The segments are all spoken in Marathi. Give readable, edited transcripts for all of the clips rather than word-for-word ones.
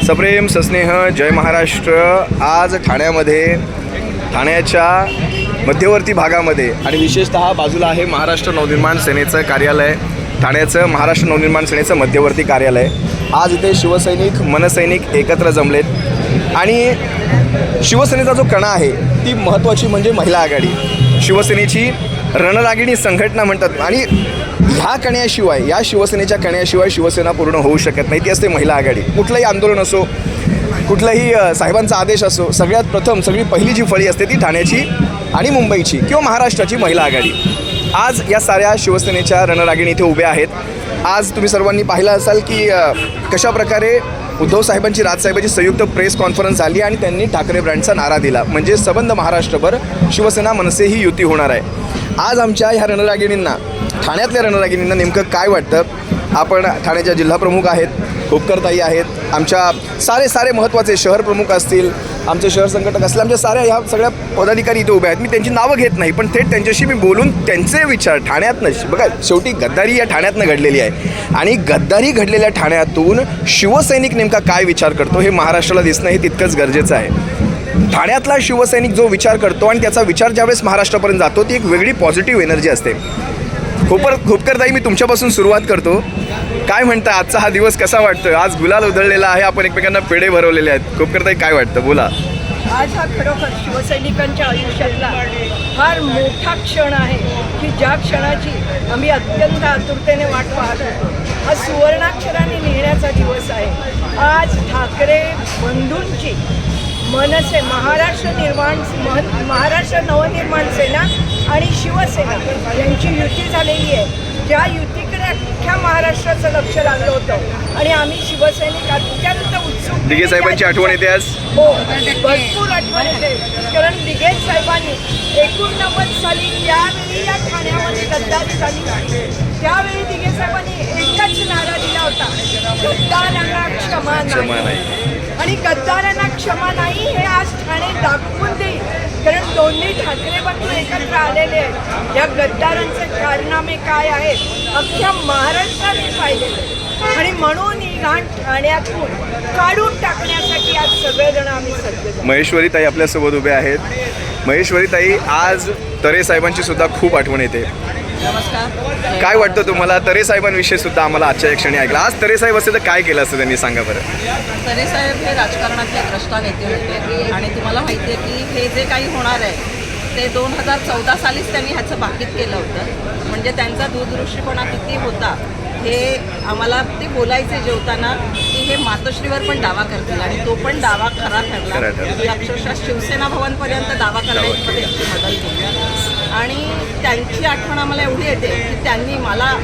सप्रेम सस्नेह जय महाराष्ट्र। आज ठाण्याच्या मध्यवर्ती भागामध्ये आणि विशेषतः बाजूला आहे महाराष्ट्र नवनिर्माण सेनेचं कार्यालय, ठाण्याचं महाराष्ट्र नवनिर्माण सेनेचं मध्यवर्ती कार्यालय। आज इथे शिवसैनिक मनसैनिक एकत्र जमलेत आणि शिवसेनेचा जो कणा आहे ती महत्त्वाची म्हणजे महिला आघाडी, शिवसेनेची रणरागिणी संघटना म्हणतात आणि ह्या कण्याशिवाय, या शिवसेनेच्या कण्याशिवाय शिवसेना पूर्ण होऊ शकत नाही। ती असते महिला आघाडी। कुठलंही आंदोलन असो, कुठलाही साहेबांचा आदेश असो, सगळ्यात प्रथम सगळी पहिली जी फळी असते ती ठाण्याची आणि मुंबईची किंवा महाराष्ट्राची महिला आघाडी। आज या साऱ्या शिवसेनेच्या रणरागिणी इथे उभ्या आहेत। आज तुम्ही सर्वांनी पाहिलं असाल की कशा प्रकारे उद्धव साहेबांची राजसाहेबांची संयुक्त प्रेस कॉन्फरन्स झाली आणि त्यांनी ठाकरे ब्रँडचा नारा दिला, म्हणजे सबंध महाराष्ट्रभर शिवसेना मनसे ही युती होणार आहे। आज आमच्या ह्या रणरागिणींना, ठाण्यातल्या रणरागिणींना नेमकं काय वाटतं? आपण ठाण्याच्या जिल्हाप्रमुख आहेत, खोपकरताई आहेत, आमच्या सारे महत्त्वाचे शहर प्रमुख असतील, आमचे शहर संघटक असतील, आमच्या ह्या सगळ्या पदाधिकारी इथे उभे आहेत। मी त्यांची नावं घेत नाही, पण थेट त्यांच्याशी मी बोलून त्यांचे विचार ठाण्यातनं, बघा शेवटी गद्दारी या ठाण्यातनं घडलेली आहे आणि गद्दारी घडलेल्या ठाण्यातून शिवसैनिक नेमका काय विचार करतो हे महाराष्ट्राला दिसणं हे तितकंच गरजेचं आहे। ठाण्यातला शिवसैनिक जो विचार करतो आणि त्याचा विचार ज्यावेळेस महाराष्ट्रापर्यंत जातो ती एक वेगळी पॉझिटिव्ह एनर्जी असते। खोपकरताई, मी तुमच्यापासून सुरुवात करतो। काय म्हणता, आजचा हा दिवस कसा वाटतो? आज गुलाल उधळलेला आहे, आपण एकमेकांना पेढे भरवलेले आहेत। खोपकरताई, काय वाटतं? बोला। आज हा खरोखर शिवसैनिकांच्या आयुष्यातला फार मोठा क्षण आहे की ज्या क्षणाची आम्ही अत्यंत आतुरतेने वाट पाहत होतो। हा सुवर्णाक्षराने लिहिण्याचा दिवस आहे। आज ठाकरे बंधूंची मनसे महाराष्ट्र नवनिर्माण सेना आणि शिवसेना यांची युती झालेली आहे। ज्या युतीकडे अख्ख्या महाराष्ट्राचं लक्ष लागलं होतं आणि आम्ही शिवसैनिक अत्यंत उत्सुक। दिघे साहेबांची आठवण येते आज? हो, भरपूर आठवण येते, कारण दिघे साहेबांनी 89 साली ज्यावेळी या ठाण्यामध्ये गद्दारी झाली त्यावेळी दिघे साहेबांनी एकच नारा दिला होता, गद्दारांना क्षमा नाही। आणि गद्दारांना क्षमा नाही हे आज ठाणे दाखवून देईल, कारण दोन्ही ठाकरे बंधू एकत्र आलेले आहेत। या गद्दारांचे कारनामे काय आहेत अख्ख्या महाराष्ट्राने पाहिलेले आणि म्हणून ही घाण ठाण्यातून काढून टाकण्यासाठी आज सगळेजण आम्ही सज्ज। महेश्वरीताई आपल्यासोबत उभे आहेत। महेश्वरीताई, आज तरे साहेबांची सुद्धा खूप आठवण येते। नमस्कार। काय वाटतं तुम्हाला? तरे साहेबांविषयी सुद्धा आम्हाला आजच्या या क्षणी ऐकलं। आज तरे साहेब असते तर काय केलं असतं त्यांनी, सांगा बरं। तरे साहेब हे राजकारणातले द्रष्टा नेते होते आणि तुम्हाला माहिती आहे की हे जे काही होणार आहे ते 2014 सालीच त्यांनी ह्याचं भाकीत केलं होतं। म्हणजे त्यांचा दूरदृष्टीपणा किती होता हे आम्हाला ते बोलायचे जेवताना की हे मातोश्रीवर पण दावा करतील आणि तो पण दावा खरा ठरला की अक्षरशः शिवसेना भवनपर्यंत दावा करण्यामध्ये त्यांची मदत केली। आणि त्यांची आठवण आम्हाला एवढी येते की त्यांनी मला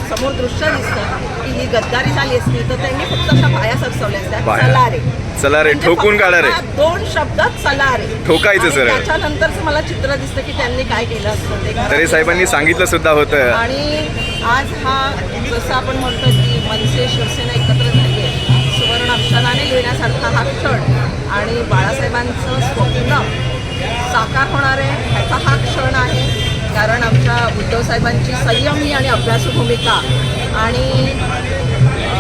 समोर दृश्य दिसतं की ही गद्दारी झाली असती तर त्यांनी फक्त अशा बाया सरसवल्या असत्या, चला रे ठोकून काढा रे, 2 शब्दात चला रे ठोकायचं सर। त्याच्यानंतरच मला चित्र दिसतं की त्यांनी काय केलं असतं ते। तरे साहेबांनी सांगितलं सुद्धा होतं। आणि आज हा जसं आपण म्हणतो की मनसे शिवसेना एकत्र झाली आहे, सुवर्ण अक्षराने लिहिण्यासारखा हा क्षण आणि बाळासाहेबांचं स्वप्न साकार होणार आहे ह्याचा हा क्षण आहे। कारण आमच्या उद्धव साहेबांची संयमी आणि अभ्यासू भूमिका आणि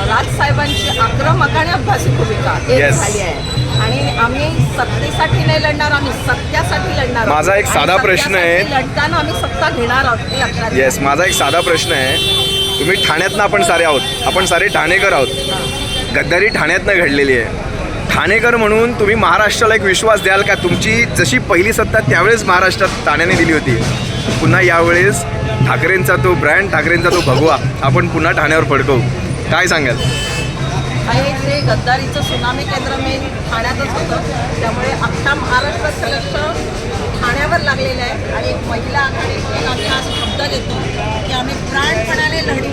राजसाहेबांची आक्रमक आणि अभ्यासू भूमिका एक झाली आहे आणि आम्ही सत्तेसाठी नाही लढणार, आम्ही सत्यासाठी लढणार। माझा एक साधा प्रश्न आहे, लढताना आम्ही सत्ता घेणार आहोत हे लक्षात घ्या। येस, माझा एक साधा प्रश्न आहे। तुम्ही ठाण्यातनं, आपण सारे आहोत, आपण सारे ठाणेकर आहोत। गद्दारी ठाण्यातनं घडलेली आहे। ठाणेकर म्हणून तुम्ही महाराष्ट्राला एक विश्वास द्याल का? तुमची जशी पहिली सत्ता त्यावेळेस महाराष्ट्रात ठाण्याने दिली होती, पुन्हा यावेळेस ठाकरेंचा तो ब्रँड, ठाकरेंचा तो भगवा आपण पुन्हा ठाण्यावर फडकवू, काय सांगाल? हे जे गद्दारीचं सुनामी केंद्र मेन ठाण्यातच होतं, त्यामुळे अख्ख्या महाराष्ट्राचं लक्ष ठाण्यावर लागलेलं आहे। आणि एक महिला आघाडी आम्ही आज शब्द देतो की आम्ही प्राणपणाने लढू,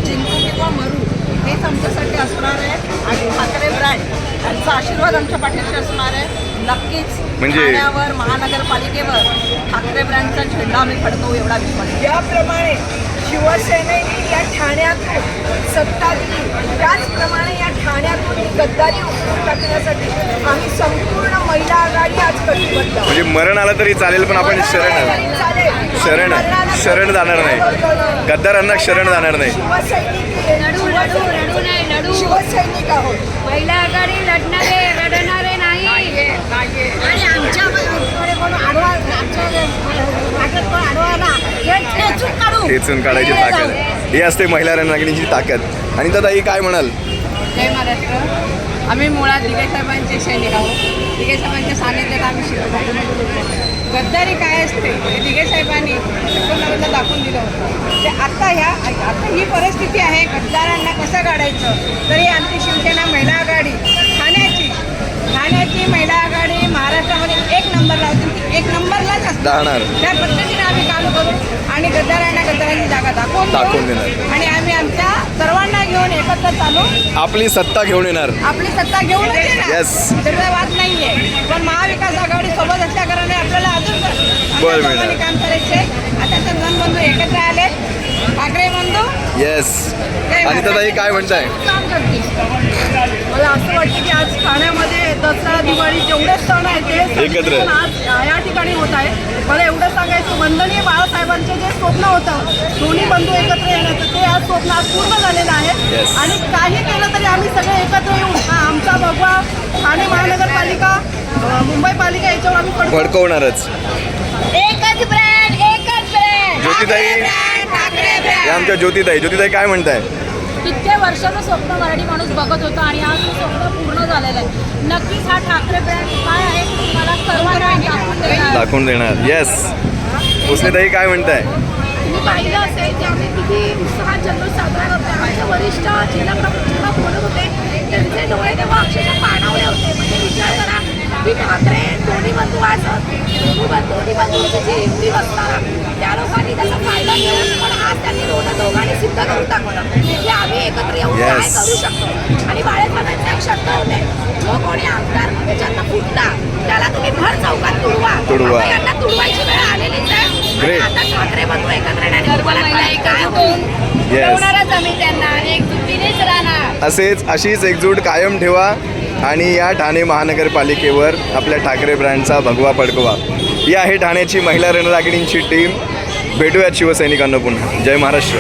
जिंकू किंवा मरू, हेच आमच्यासाठी असणार आहे। आणि ठाकरे ब्रँड यांचा आशीर्वाद आमच्या पाठीशी असणार आहे। नक्कीच म्हणजे ठाण्यावर, महानगरपालिकेवर ठाकरे ब्रँडचा झेंडा आम्ही फडकवू एवढा विश्वास। ज्याप्रमाणे शिवसेनेने या ठाण्यातून सत्ता दिली त्याचप्रमाणे या ठाण्यातून गद्दारी उचलून टाकण्यासाठी आम्ही संपूर्ण महिला आघाडी आज कटिबद्ध। म्हणजे मरण आलं तरी चालेल पण आपण शरण जाणार नाही, गद्दारांना शरण जाणार नाही। शिवसैनिक शिवसैनिक आहोत. महिला आघाडी लढणारे नाही आणि आमच्याकडे कोण आडवा आमच्या कोण आडवा आला ठेचून काढू. ठेचून काढायची ताकद ही असते महिला रणरागिणीची ताकद. आणि दादाई काय म्हणाल? जय महाराष्ट्र. आम्ही मुळात दिघे साहेबांचे सैनिक आहोत. दिघे साहेबांच्या सानिध्यात आम्ही शिकतो. गद्दारी काय असते हे दिघे साहेबांनी 1990ला दाखवून दिलं होतं. ते आता ही परिस्थिती आहे, गद्दारांना कसं काढायचं. तरी आमची शिवसेना महिला आघाडी ठाण्याची महिला आघाडी महाराष्ट्रामध्ये 1 नंबरला होती. ती 1 नंबरलाच असते. राहणार. त्या पद्धतीने आम्ही काम करू आणि गद्दारांची जागा दाखवून देणार. आणि आम्ही आमच्या सर्वांना घेऊन एकत्र चालू आपली सत्ता घेऊन येणार. आपली सत्ता घेऊनच येणार. Yes. त्याचा वाद नाहीये. पण महाविकास आघाडी सोबत असल्या कारणाने आपल्याला अजून बळ मिळणार. दोघांनी काम करायचे. आता चंदन बंधू एकत्र आले, ठाकरे बंधू. येस. आणि दादाई काय म्हणताय? काम करतील. मला असं वाटतं की आज ठाण्यामध्ये दसरा दिवाळी जेवढे सण आहेत ते एकत्र. सण आज या ठिकाणी होत आहे. मला एवढं सांगायचं, वंदनीय बाळासाहेबांचे जे स्वप्न होतं दोन्ही बंधू एकत्र येण्याचं, ते आज स्वप्न आज पूर्ण झालेलं आहे. Yes. आणि काही केलं तरी आम्ही सगळे एकत्र येऊन हा आमचा भगवा ठाणे महानगरपालिका मुंबई पालिका याच्यावर आम्ही पडतो. भडकवणारच. एकच ब्रँड ज्योतिताई या आमच्या ज्योतिताई काय म्हणताय? इतक्या वर्षाचं स्वप्न मराठी माणूस बघत होता आणि आज ते स्वप्न पूर्ण झालेलं आहे. नक्कीच हा ठाकरे ब्रँड काय आहे मला सर्वांना दाखवून देणार. येस. उसनेताई काय म्हणताय? तुम्ही पाहिलं असेल की आम्ही किती उत्साहात जल्लोष साजरा करतो. आमचे वरिष्ठ जिल्हा प्रमुख जेव्हा बोलत होते त्यांचे डोळे तेव्हा अक्षरशः पाणावले होते. म्हणजे विचार करा की ठाकरे दोन्ही बंधू आज दोन्ही बंधूंची जी युती बसताना त्या लोकांनी त्याचा फायदा घेऊन पण आज त्यांनी दोघांनी सिद्ध करून टाकलं की आम्ही एकत्र येऊन काय Yes. करू शकतो. आणि बाळासाहेबांचा एक शब्द होते, जो कोणी आमदार ज्यांना फुटला त्याला तुम्ही भर चौकात तुडवा. तुडवा. आता यांना तुडवायची वेळ आलेलीच आहे. Great. आता ठाकरे बंधू एकत्र येण्याने तुम्हाला काय होईल? येस. होणारच आम्ही त्यांना आणि एकजुटीनेच राहणार. अशीच एकजूट कायम ठेवा आणि या ठाणे महानगरपालिकेवर आपल्या ठाकरे ब्रँडचा भगवा फडकवा. ही आहे ठाण्याची महिला रणरागिणींची टीम. भेटूयात शिवसैनिकांना पुन्हा. जय महाराष्ट्र.